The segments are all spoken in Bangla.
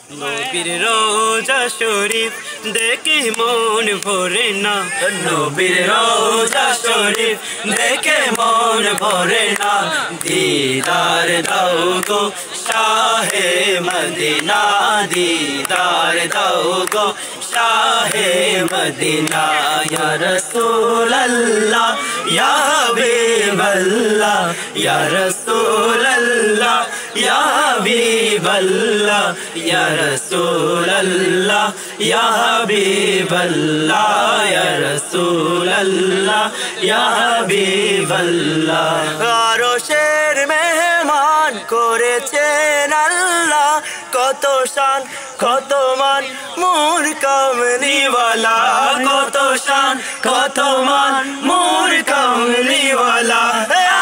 নবীর রোজা শরীফ দেখে মন ভরে না, নবীর রোজা শরীফ দেখে মন ভরে না। দিদার দাও গো শাহে মদিনা, দিদার দাও গো শাহে মদিনা। ইয়া রাসূলুল্লাহ ইয়া হাবিবাল্লাহ, ইয়া রাসূলুল্লাহ ইয়া হাবিবাল্লাহ, ইয়া রাসূলুল্লাহ ইয়া হাবিবাল্লাহ, ইয়া রাসূলুল্লাহ ইয়া হাবিবাল্লাহ। আরশের মেহমান করেছেন আল্লাহ, কত শান কত মান মোর কামলিওয়ালা, কত শান কত মান মোর কামলিওয়ালা।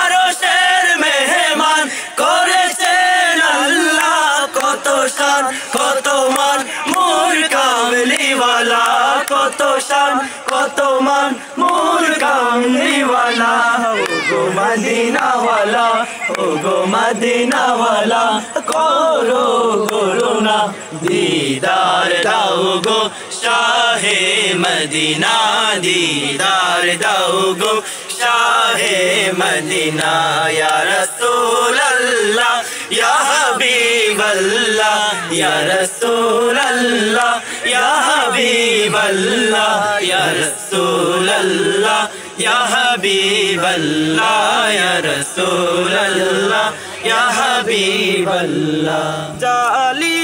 আরশের মেহমান করেছেন আল্লাহ, কত শান কত মান মোর কামলিওয়ালা, কত শান কত মান মোর কামলিওয়ালা। ও গো মদিনাওয়ালা, ও গো মদিনাওয়ালা, করো করুণা দিদার দাও গো শাহে মদিনা, দিদার দাও গো শাহে মদিনা। ইয়া রাসূলুল্লাহ ইয়া হাবিবাল্লাহ, ইয়া রাসূলুল্লাহ ইয়া হাবিবাল্লাহ, ইয়া রাসূলুল্লাহ ইয়া হাবিবাল্লাহ, ইয়া রাসূলুল্লাহ ইয়া হাবিবাল্লাহ। জালি